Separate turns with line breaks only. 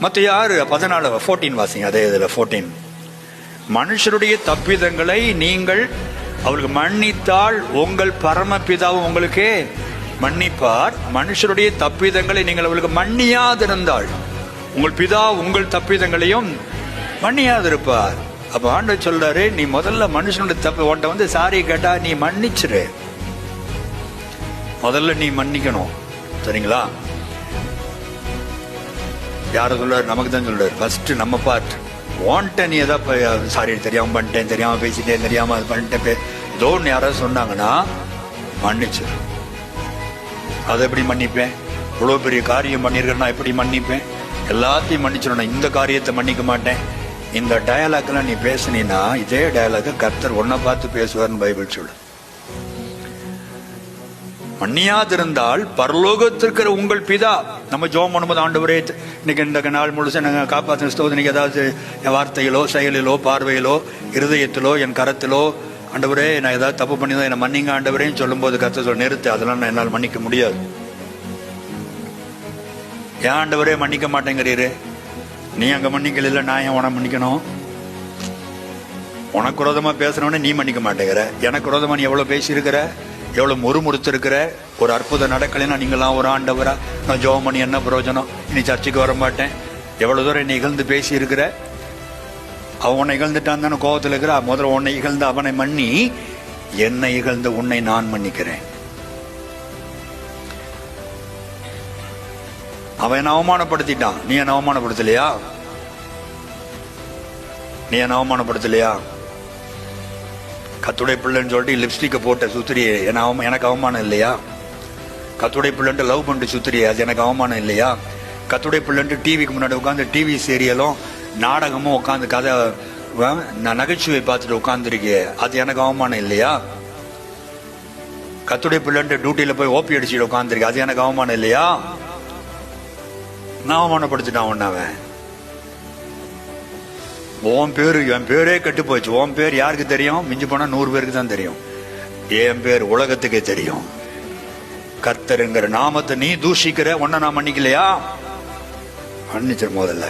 மத்திய 6:14 வாசிங்க. அதே இதுல 14, மனுஷருடைய தப்பிதங்களை நீங்கள் அவருக்கு மன்னித்தால் உங்கள் பரமபிதாவும் உங்களுக்கு மன்னிப்பார். மனுஷருடைய தப்பிதங்களை நீங்கள் அவளுக்கு மன்னியாதிருந்தால் உங்கள் பிதா உங்கள் தப்பிதங்களையும் மன்னியாதிருப்பார். அப்ப ஆண்டவர் சொல்றாரு, நீ முதல்ல மனுஷனுடைய தப்பு, உன்ட்ட சாரி கேட்டா நீ மன்னிச்சிரு. முதல்ல நீ மன்னிக்கணும், சரிங்களா? யார சொல்றாரு? நமக்கு தான் சொல்றாரு. ஃபர்ஸ்ட் நம்ம பார்ட். வாண்ட நீ ஏதாவது சாரி தெரியாம பண்ணிட்டேன், தெரியாம பேசிட்டேன், தெரியாம அது பண்ணிட்டேன், ஏதோ ஒன்று யாராவது சொன்னாங்கன்னா மன்னிச்சு. அதை எப்படி மன்னிப்பேன்? இவ்வளவு பெரிய காரியம் பண்ணிருக்கேன், நான் எப்படி மன்னிப்பேன்? எல்லாத்தையும் மன்னிச்சிடணும். இந்த காரியத்தை மன்னிக்க மாட்டேன். இந்த டயலாக்லாம் நீ பேசுனீன்னா இதே டயலாக கர்த்தர் ஒன்ன பார்த்து பேசுவார்னு பைபிள் சொல்லு. மன்னியாதிருந்தால் பரலோகத்திற்கிற உங்கள் பிதா. நம்ம ஜெபம் பண்ணும்போது, ஆண்டவரே இன்னைக்கு இந்த நாள் முழுச நாங்கள் காப்பாற்றின ஸ்தோத்திரம், ஏதாவது என் வார்த்தையிலோ செயலிலோ பார்வையிலோ இருதயத்திலோ என் கரத்திலோ ஆண்டவரே நான் ஏதாவது தப்பு பண்ணிதான் என்னை மன்னிங்க ஆண்டவரேன்னு சொல்லும் போது கர்த்தர் சொல்ல, நிறுத்து, அதெல்லாம் நான் என்னால் மன்னிக்க முடியாது. ஏன் ஆண்டவரே மன்னிக்க மாட்டேங்கிறீரு? நீ அங்க மன்னிக்கல, நான் ஏன் உனக்கு மன்னிக்கணும்? உனக்கு விரோதமா பேசுறவனே நீ மன்னிக்க மாட்டேங்கிற, எனக்கு விரோதமா நீ எவ்வளவு பேசியிருக்கிற, எவ்வளவு முறுமுறுத்து இருக்கிற. ஒரு அற்புதம் நடக்கலைன்னா நீங்களாம் ஒரு ஆண்டவரா, நான் ஜெபம் பண்ணி என்ன பிரயோஜனம், இனி சர்ச்சைக்கு வர மாட்டேன். எவ்வளவு தூரம் என்னை இகழ்ந்து பேசி இருக்கிற. அவன் உன்னை இகழ்ந்துட்டான் தானே கோபத்தில் இருக்கிற. முதல்ல உன்னை இகழ்ந்து அவனை மன்னி, என்னை இகழ்ந்து உன்னை நான் மன்னிக்கிறேன். அவன் என்ன அவமானப்படுத்திட்டான், நீ என்ன அவமானப்படுத்தலையா? நீ என்ன அவமானப்படுத்தலையா? கத்துடைய பிள்ளைன்னு சொல்லிட்டு லிப்ஸ்டிக்கை போட்ட சுத்திரியே எனக்கு அவமானம் இல்லையா? கத்துடைய பிள்ளைன்ட்டு லவ் பண்ணிட்டு சுத்திரியே, அது எனக்கு அவமானம் இல்லையா? கத்துடைய பிள்ளைன்ட்டு டிவிக்கு முன்னாடி உட்காந்து டிவி சீரியலும் நாடகமும் உட்காந்து கதை நகைச்சுவை பார்த்துட்டு உட்காந்துருக்கே, அது எனக்கு அவமானம் இல்லையா? கத்துடைய பிள்ளைன்ட்டு டியூட்டியில போய் ஓபி அடிச்சுட்டு உட்காந்துருக்கேன், அது எனக்கு அவமானம் இல்லையா? நான் அவமானப்படுத்திட்டான் ஒன்னவன். உன் பேரு, என் பேரே கெட்டு போச்சு. உன் பேர் யாருக்கு தெரியும்? மிஞ்சி போனா 100 பேருக்கு தான் தெரியும். என் பேர் உலகத்துக்கே தெரியும். கர்த்தருங்கிற நாமத்தை நீ தூஷிக்கிற, உன்னை நான் மன்னிக்கலையா? மன்னிச்சிரு முதல்ல.